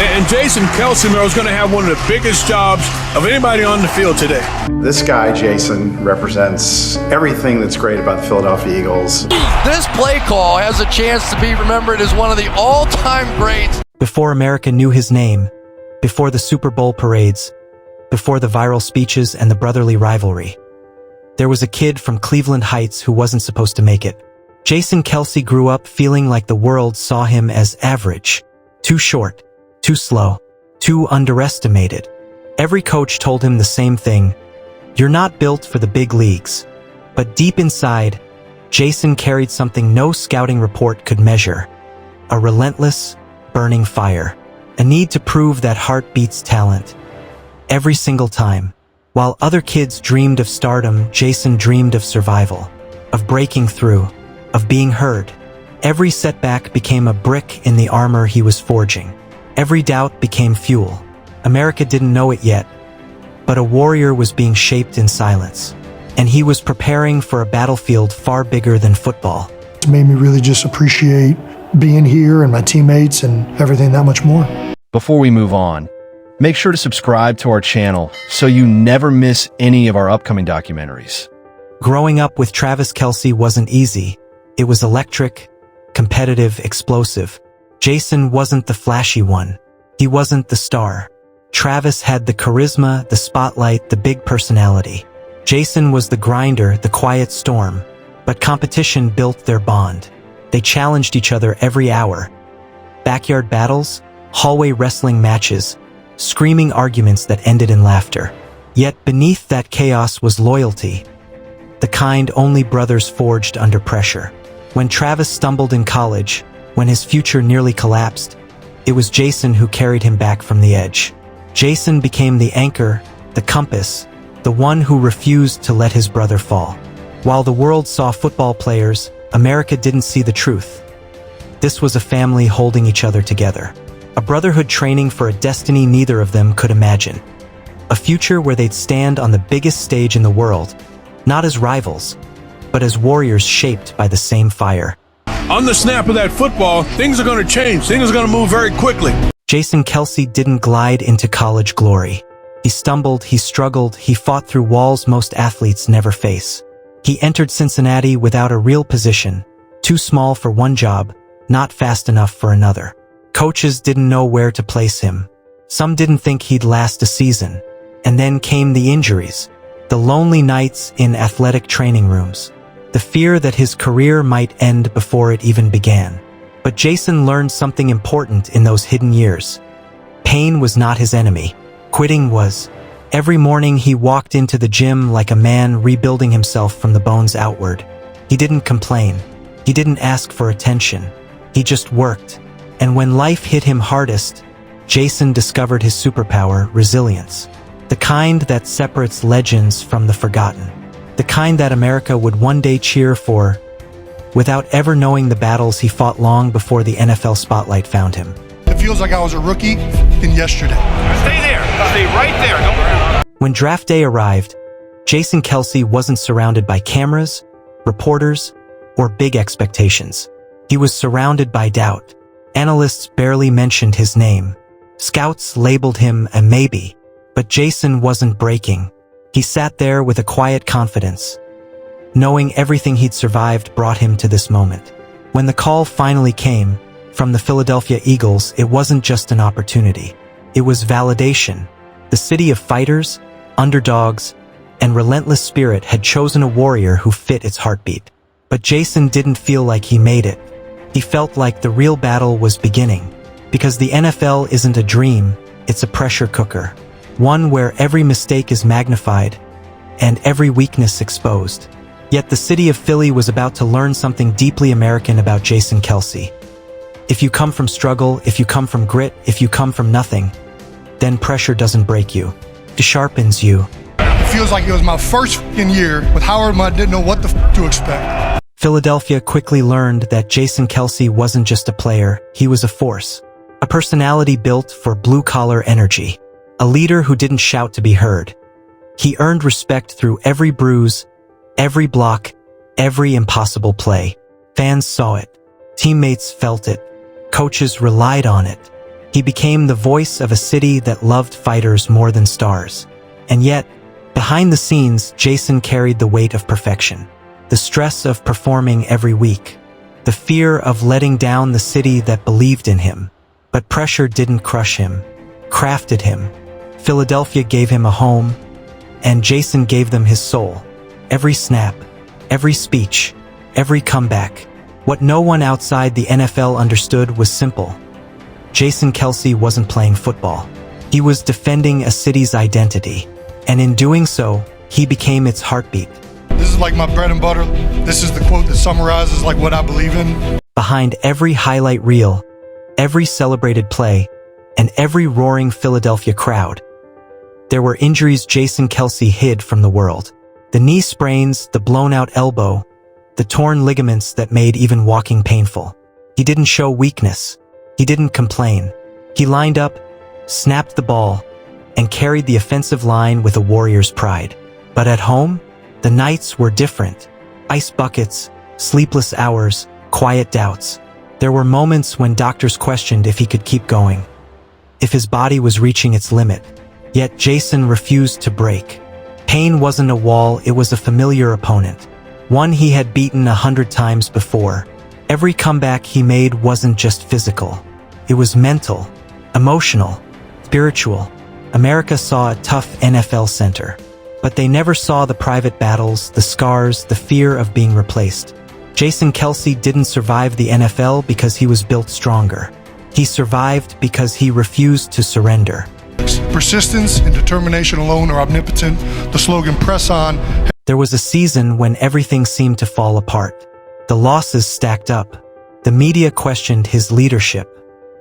And Jason Kelce is going to have one of the biggest jobs of anybody on the field today. This guy, Jason, represents everything that's great about the Philadelphia Eagles. This play call has a chance to be remembered as one of the all-time greats. Before America knew his name, before the Super Bowl parades, before the viral speeches and the brotherly rivalry, there was a kid from Cleveland Heights who wasn't supposed to make it. Jason Kelce grew up feeling like the world saw him as average, too short, too slow, too underestimated. Every coach told him the same thing: you're not built for the big leagues. But deep inside, Jason carried something no scouting report could measure: a relentless, burning fire, a need to prove that heart beats talent. Every single time. While other kids dreamed of stardom, Jason dreamed of survival, of breaking through, of being heard. Every setback became a brick in the armor he was forging. Every doubt became fuel. America didn't know it yet, but a warrior was being shaped in silence, and he was preparing for a battlefield far bigger than football. It made me really just appreciate being here and my teammates and everything that much more. Before we move on, make sure to subscribe to our channel so you never miss any of our upcoming documentaries. Growing up with Travis Kelce wasn't easy. It was electric, competitive, explosive. Jason wasn't the flashy one. He wasn't the star. Travis had the charisma, the spotlight, the big personality. Jason was the grinder, the quiet storm. But competition built their bond. They challenged each other every hour. Backyard battles, hallway wrestling matches, screaming arguments that ended in laughter. Yet beneath that chaos was loyalty, the kind only brothers forged under pressure. When Travis stumbled in college, when his future nearly collapsed, it was Jason who carried him back from the edge. Jason became the anchor, the compass, the one who refused to let his brother fall. While the world saw football players, America didn't see the truth. This was a family holding each other together. A brotherhood training for a destiny neither of them could imagine. A future where they'd stand on the biggest stage in the world, not as rivals, but as warriors shaped by the same fire. On the snap of that football, things are going to change. Things are going to move very quickly. Jason Kelce didn't glide into college glory. He stumbled, he struggled, he fought through walls most athletes never face. He entered Cincinnati without a real position, too small for one job, not fast enough for another. Coaches didn't know where to place him. Some didn't think he'd last a season. And then came the injuries, the lonely nights in athletic training rooms, the fear that his career might end before it even began. But Jason learned something important in those hidden years. Pain was not his enemy. Quitting was. Every morning he walked into the gym like a man rebuilding himself from the bones outward. He didn't complain. He didn't ask for attention. He just worked. And when life hit him hardest, Jason discovered his superpower, resilience. The kind that separates legends from the forgotten. The kind that America would one day cheer for, without ever knowing the battles he fought long before the NFL spotlight found him. It feels like I was a rookie in yesterday. Stay there. Stay right there. Don't... When draft day arrived, Jason Kelce wasn't surrounded by cameras, reporters, or big expectations. He was surrounded by doubt. Analysts barely mentioned his name. Scouts labeled him a maybe. But Jason wasn't breaking. He sat there with a quiet confidence, knowing everything he'd survived brought him to this moment. When the call finally came from the Philadelphia Eagles, it wasn't just an opportunity. It was validation. The city of fighters, underdogs, and relentless spirit had chosen a warrior who fit its heartbeat. But Jason didn't feel like he made it. He felt like the real battle was beginning, because the NFL isn't a dream, it's a pressure cooker. One where every mistake is magnified and every weakness exposed. Yet the city of Philly was about to learn something deeply American about Jason Kelce. If you come from struggle, if you come from grit, if you come from nothing, then pressure doesn't break you. It sharpens you. It feels like it was my first year with Howard and I didn't know what to expect. Philadelphia quickly learned that Jason Kelce wasn't just a player, he was a force. A personality built for blue-collar energy. A leader who didn't shout to be heard. He earned respect through every bruise, every block, every impossible play. Fans saw it. Teammates felt it. Coaches relied on it. He became the voice of a city that loved fighters more than stars. And yet, behind the scenes, Jason carried the weight of perfection. The stress of performing every week. The fear of letting down the city that believed in him. But pressure didn't crush him, crafted him. Philadelphia gave him a home, and Jason gave them his soul. Every snap, every speech, every comeback. What no one outside the NFL understood was simple. Jason Kelce wasn't playing football. He was defending a city's identity. And in doing so, he became its heartbeat. This is like my bread and butter. This is the quote that summarizes like what I believe in. Behind every highlight reel, every celebrated play, and every roaring Philadelphia crowd, there were injuries Jason Kelce hid from the world. The knee sprains, the blown-out elbow, the torn ligaments that made even walking painful. He didn't show weakness. He didn't complain. He lined up, snapped the ball, and carried the offensive line with a Warrior's pride. But at home, the nights were different. Ice buckets, sleepless hours, quiet doubts. There were moments when doctors questioned if he could keep going, if his body was reaching its limit. Yet Jason refused to break. Pain wasn't a wall, it was a familiar opponent. One he had beaten 100 times before. Every comeback he made wasn't just physical. It was mental, emotional, spiritual. America saw a tough NFL center. But they never saw the private battles, the scars, the fear of being replaced. Jason Kelce didn't survive the NFL because he was built stronger. He survived because he refused to surrender. Persistence and determination alone are omnipotent. The slogan, press on. There was a season when everything seemed to fall apart. The losses stacked up. The media questioned his leadership.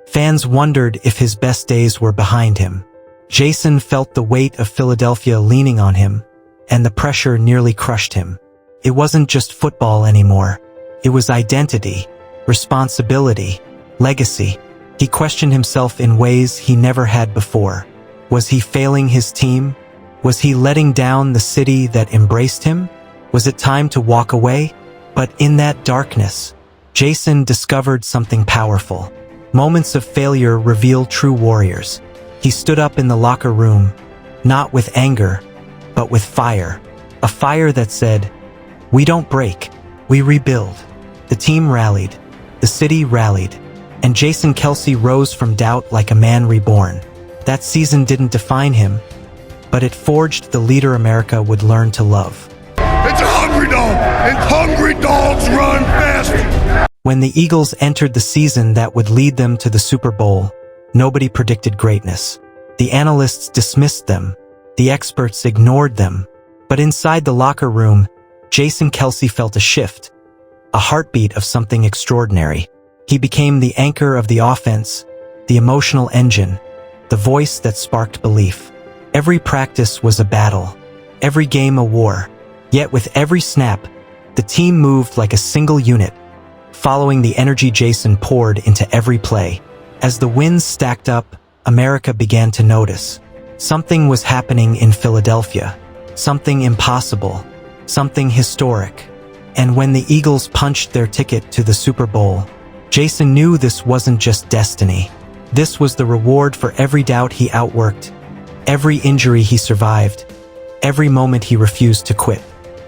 Fans wondered if his best days were behind him. Jason felt the weight of Philadelphia leaning on him, and the pressure nearly crushed him. It wasn't just football anymore. It was identity, responsibility, legacy. He questioned himself in ways he never had before. Was he failing his team? Was he letting down the city that embraced him? Was it time to walk away? But in that darkness, Jason discovered something powerful. Moments of failure reveal true warriors. He stood up in the locker room, not with anger, but with fire. A fire that said, "We don't break, we rebuild." The team rallied, the city rallied, and Jason Kelce rose from doubt like a man reborn. That season didn't define him, but it forged the leader America would learn to love. It's a hungry dog, and hungry dogs run fast. When the Eagles entered the season that would lead them to the Super Bowl, nobody predicted greatness. The analysts dismissed them. The experts ignored them. But inside the locker room, Jason Kelce felt a shift, a heartbeat of something extraordinary. He became the anchor of the offense, the emotional engine, the voice that sparked belief. Every practice was a battle, every game a war. Yet with every snap, the team moved like a single unit, following the energy Jason poured into every play. As the wins stacked up, America began to notice. Something was happening in Philadelphia. Something impossible. Something historic. And when the Eagles punched their ticket to the Super Bowl, Jason knew this wasn't just destiny. This was the reward for every doubt he outworked, every injury he survived, every moment he refused to quit.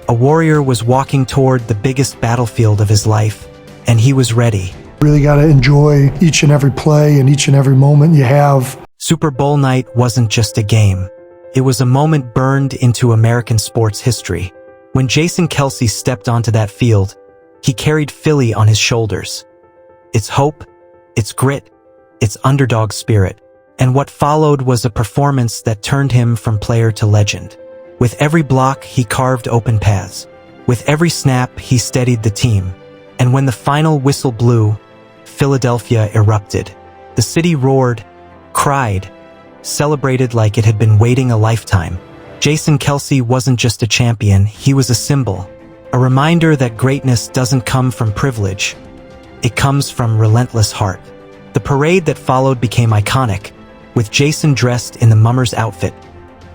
A warrior was walking toward the biggest battlefield of his life, and he was ready. Really got to enjoy each and every play and each and every moment you have. Super Bowl night wasn't just a game. It was a moment burned into American sports history. When Jason Kelce stepped onto that field, he carried Philly on his shoulders. Its hope, its grit, its underdog spirit. And what followed was a performance that turned him from player to legend. With every block, he carved open paths. With every snap, he steadied the team. And when the final whistle blew, Philadelphia erupted. The city roared, cried, celebrated like it had been waiting a lifetime. Jason Kelce wasn't just a champion, he was a symbol. A reminder that greatness doesn't come from privilege. It comes from relentless heart. The parade that followed became iconic, with Jason dressed in the mummer's outfit,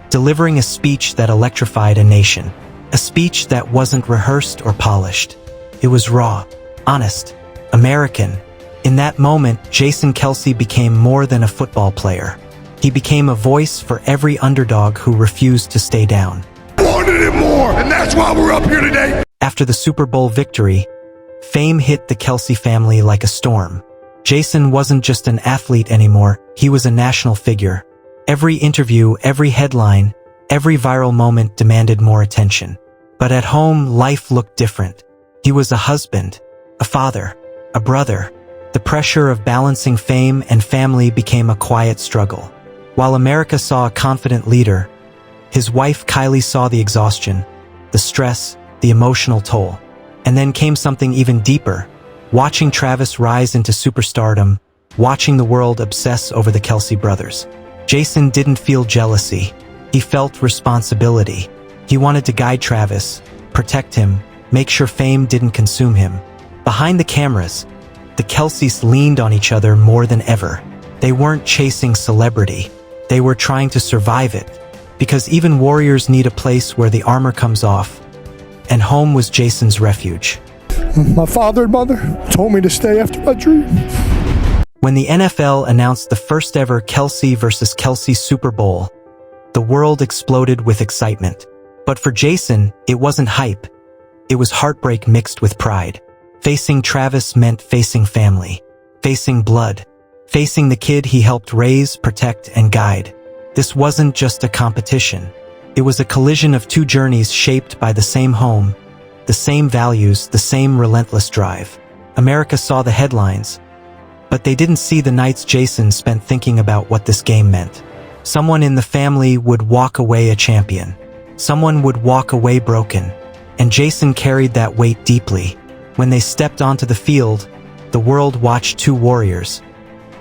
delivering a speech that electrified a nation. A speech that wasn't rehearsed or polished. It was raw, honest, American, In that moment, Jason Kelce became more than a football player. He became a voice for every underdog who refused to stay down. Wanted it more, and that's why we're up here today. After the Super Bowl victory, fame hit the Kelce family like a storm. Jason wasn't just an athlete anymore, he was a national figure. Every interview, every headline, every viral moment demanded more attention. But at home, life looked different. He was a husband, a father, a brother. The pressure of balancing fame and family became a quiet struggle. While America saw a confident leader, his wife Kylie saw the exhaustion, the stress, the emotional toll. And then came something even deeper. Watching Travis rise into superstardom, watching the world obsess over the Kelce brothers. Jason didn't feel jealousy. He felt responsibility. He wanted to guide Travis, protect him, make sure fame didn't consume him. Behind the cameras, the Kelces leaned on each other more than ever. They weren't chasing celebrity. They were trying to survive it. Because even warriors need a place where the armor comes off. And home was Jason's refuge. My father and mother told me to stay after my dream. When the NFL announced the first ever Kelce versus Kelce Super Bowl, the world exploded with excitement. But for Jason, it wasn't hype. It was heartbreak mixed with pride. Facing Travis meant facing family, facing blood, facing the kid he helped raise, protect, and guide. This wasn't just a competition. It was a collision of two journeys shaped by the same home, the same values, the same relentless drive. America saw the headlines, but they didn't see the nights Jason spent thinking about what this game meant. Someone in the family would walk away a champion. Someone would walk away broken. And Jason carried that weight deeply. When they stepped onto the field, the world watched two warriors.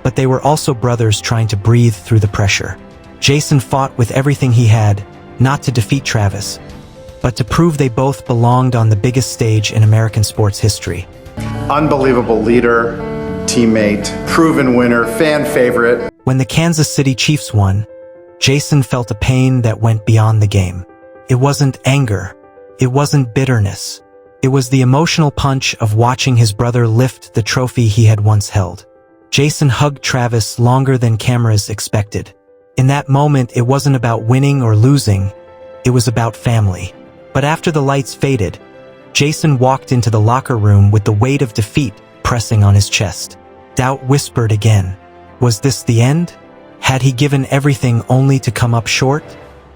But they were also brothers trying to breathe through the pressure. Jason fought with everything he had, not to defeat Travis, but to prove they both belonged on the biggest stage in American sports history. Unbelievable leader, teammate, proven winner, fan favorite. When the Kansas City Chiefs won, Jason felt a pain that went beyond the game. It wasn't anger. It wasn't bitterness. It was the emotional punch of watching his brother lift the trophy he had once held. Jason hugged Travis longer than cameras expected. In that moment, it wasn't about winning or losing. It was about family. But after the lights faded, Jason walked into the locker room with the weight of defeat pressing on his chest. Doubt whispered again. Was this the end? Had he given everything only to come up short?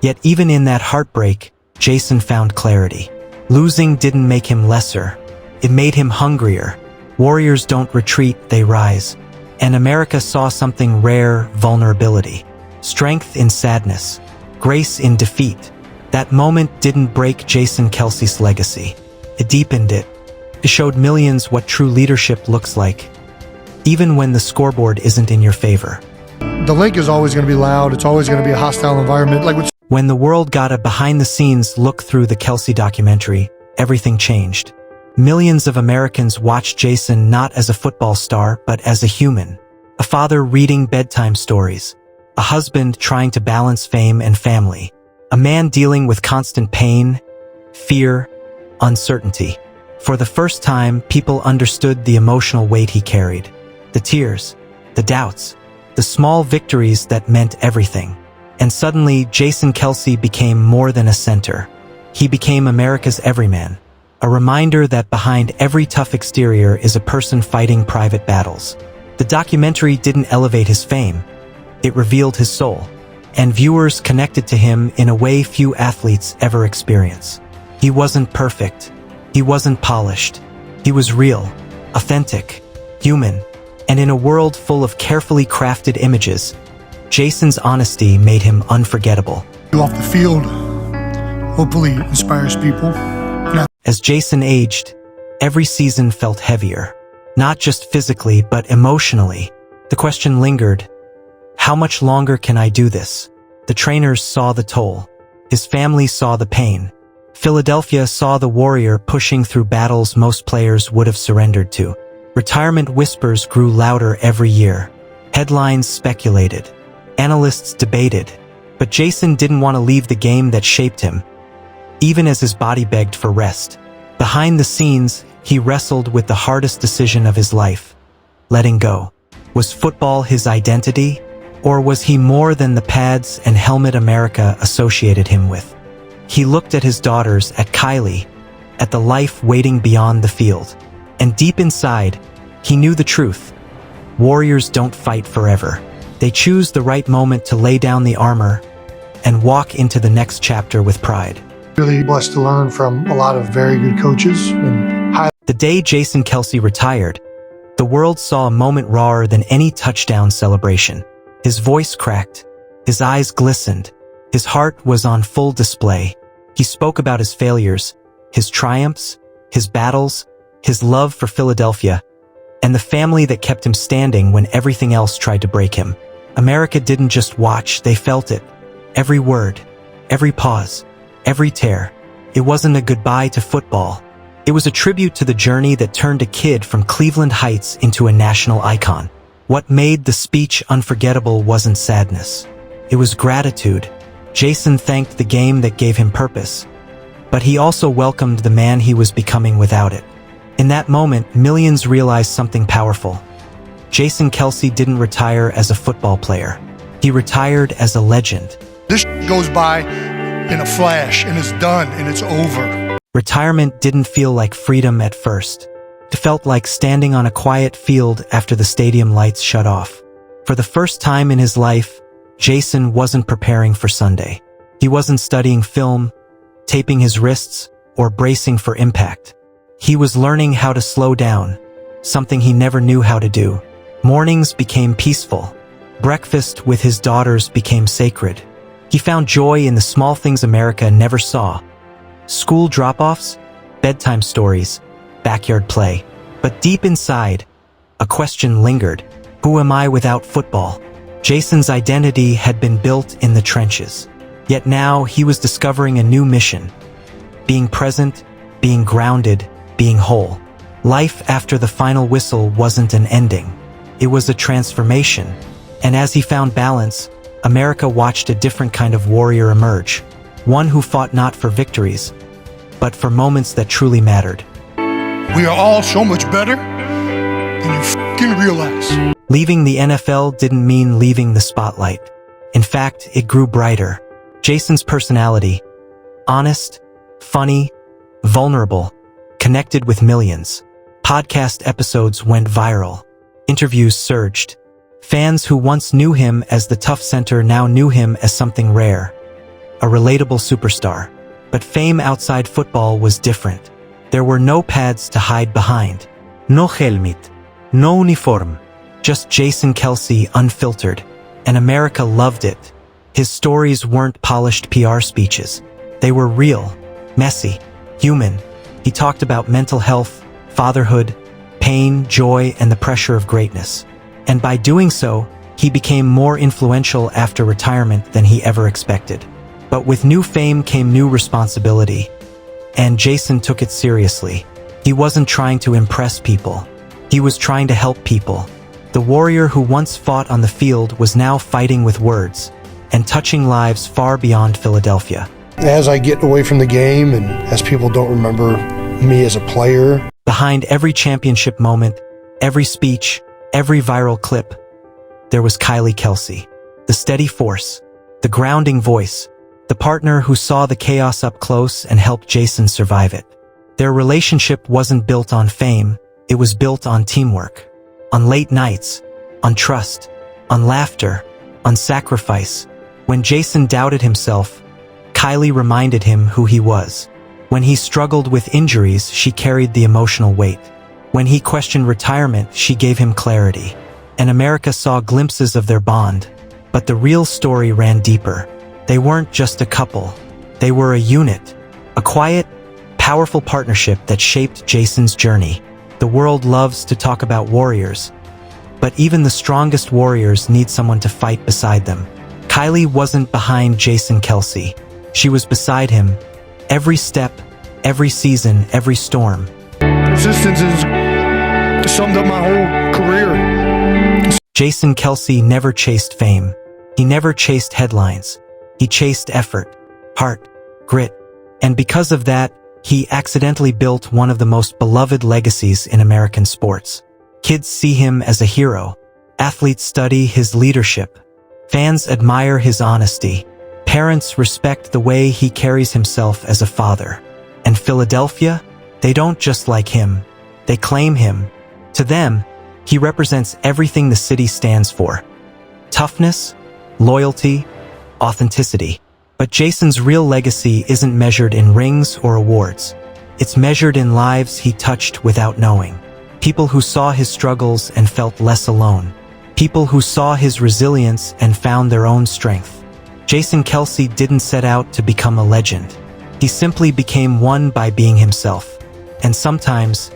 Yet even in that heartbreak, Jason found clarity. Losing didn't make him lesser. It made him hungrier. Warriors don't retreat, they rise. And America saw something rare: vulnerability. Strength in sadness. Grace in defeat. That moment didn't break Jason Kelce's legacy. It deepened it. It showed millions what true leadership looks like, even when the scoreboard isn't in your favor. The link is always going to be loud. It's always going to be a hostile environment. When the world got a behind-the-scenes look through the Kelce documentary, everything changed. Millions of Americans watched Jason not as a football star, but as a human. A father reading bedtime stories. A husband trying to balance fame and family. A man dealing with constant pain, fear, uncertainty. For the first time, people understood the emotional weight he carried. The tears, the doubts, the small victories that meant everything. And suddenly, Jason Kelce became more than a center. He became America's everyman. A reminder that behind every tough exterior is a person fighting private battles. The documentary didn't elevate his fame. It revealed his soul. And viewers connected to him in a way few athletes ever experience. He wasn't perfect. He wasn't polished. He was real, authentic, human. And in a world full of carefully crafted images, Jason's honesty made him unforgettable. Off the field, hopefully inspires people. As Jason aged, every season felt heavier. Not just physically, but emotionally. The question lingered: how much longer can I do this? The trainers saw the toll. His family saw the pain. Philadelphia saw the warrior pushing through battles most players would have surrendered to. Retirement whispers grew louder every year. Headlines speculated. Analysts debated. But Jason didn't want to leave the game that shaped him, even as his body begged for rest. Behind the scenes, he wrestled with the hardest decision of his life. letting go. Was football his identity? Or was he more than the pads and helmet America associated him with? He looked at his daughters, at Kylie, at the life waiting beyond the field. And deep inside, he knew the truth. Warriors don't fight forever. They choose the right moment to lay down the armor and walk into the next chapter with pride. Really blessed to learn from a lot of very good coaches. The day Jason Kelce retired, the world saw a moment rawer than any touchdown celebration. His voice cracked, his eyes glistened, his heart was on full display. He spoke about his failures, his triumphs, his battles, his love for Philadelphia, and the family that kept him standing when everything else tried to break him. America didn't just watch, they felt it. Every word, every pause, every tear. It wasn't a goodbye to football. It was a tribute to the journey that turned a kid from Cleveland Heights into a national icon. What made the speech unforgettable wasn't sadness. It was gratitude. Jason thanked the game that gave him purpose, but he also welcomed the man he was becoming without it. In that moment, millions realized something powerful. Jason Kelce didn't retire as a football player. He retired as a legend. This goes by in a flash, and it's done, and it's over. Retirement didn't feel like freedom at first. It felt like standing on a quiet field after the stadium lights shut off. For the first time in his life, Jason wasn't preparing for Sunday. He wasn't studying film, taping his wrists, or bracing for impact. He was learning how to slow down, something he never knew how to do. Mornings became peaceful. Breakfast with his daughters became sacred. He found joy in the small things America never saw. School drop-offs, bedtime stories, backyard play. But deep inside, a question lingered. Who am I without football? Jason's identity had been built in the trenches. Yet now he was discovering a new mission. Being present, being grounded, being whole. Life after the final whistle wasn't an ending. It was a transformation. And as he found balance, America watched a different kind of warrior emerge. One who fought not for victories, but for moments that truly mattered. We are all so much better than you f***ing realize. Leaving the NFL didn't mean leaving the spotlight. In fact, it grew brighter. Jason's personality, honest, funny, vulnerable, connected with millions. Podcast episodes went viral. Interviews surged. Fans who once knew him as the tough center now knew him as something rare. A relatable superstar. But fame outside football was different. There were no pads to hide behind. No helmet. No uniform. Just Jason Kelce unfiltered. And America loved it. His stories weren't polished PR speeches. They were real, messy, human. He talked about mental health, fatherhood, pain, joy, and the pressure of greatness. And by doing so, he became more influential after retirement than he ever expected. But with new fame came new responsibility. And Jason took it seriously. He wasn't trying to impress people. He was trying to help people. The warrior who once fought on the field was now fighting with words and touching lives far beyond Philadelphia. As I get away from the game and as people don't remember me as a player. Behind every championship moment, every speech, every viral clip, there was Kylie Kelce, the steady force, the grounding voice, the partner who saw the chaos up close and helped Jason survive it. Their relationship wasn't built on fame, it was built on teamwork, on late nights, on trust, on laughter, on sacrifice. When Jason doubted himself, Kylie reminded him who he was. When he struggled with injuries, she carried the emotional weight. When he questioned retirement, she gave him clarity. And America saw glimpses of their bond. But the real story ran deeper. They weren't just a couple. They were a unit. A quiet, powerful partnership that shaped Jason's journey. The world loves to talk about warriors. But even the strongest warriors need someone to fight beside them. Kylie wasn't behind Jason Kelce. She was beside him. Every step, every season, every storm. Persistence has summed up my whole career. Jason Kelce never chased fame. He never chased headlines. He chased effort, heart, grit. And because of that, he accidentally built one of the most beloved legacies in American sports. Kids see him as a hero. Athletes study his leadership. Fans admire his honesty. Parents respect the way he carries himself as a father. And Philadelphia, they don't just like him, they claim him. To them, he represents everything the city stands for. Toughness, loyalty, authenticity. But Jason's real legacy isn't measured in rings or awards. It's measured in lives he touched without knowing. People who saw his struggles and felt less alone. People who saw his resilience and found their own strength. Jason Kelce didn't set out to become a legend. He simply became one by being himself. And sometimes,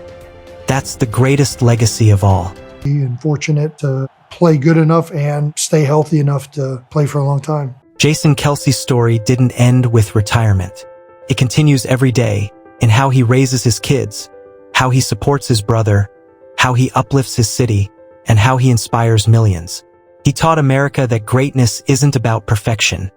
that's the greatest legacy of all. And fortunate to play good enough and stay healthy enough to play for a long time. Jason Kelce's story didn't end with retirement. It continues every day in how he raises his kids, how he supports his brother, how he uplifts his city, and how he inspires millions. He taught America that greatness isn't about perfection.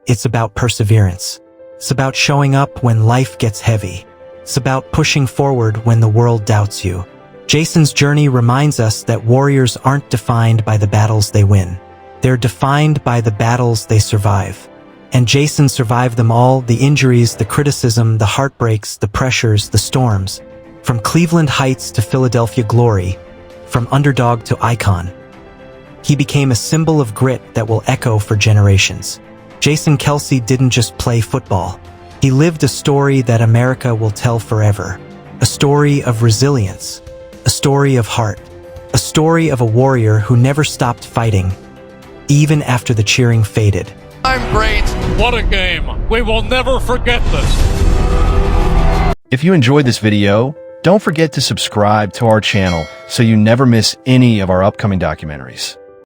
It's about perseverance. It's about showing up when life gets heavy. It's about pushing forward when the world doubts you. Jason's journey reminds us that warriors aren't defined by the battles they win. They're defined by the battles they survive. And Jason survived them all, the injuries, the criticism, the heartbreaks, the pressures, the storms. From Cleveland Heights to Philadelphia glory, from underdog to icon. He became a symbol of grit that will echo for generations. Jason Kelce didn't just play football. He lived a story that America will tell forever. A story of resilience. A story of heart. A story of a warrior who never stopped fighting, even after the cheering faded. I'm great. What a game. We will never forget this. If you enjoyed this video, don't forget to subscribe to our channel so you never miss any of our upcoming documentaries.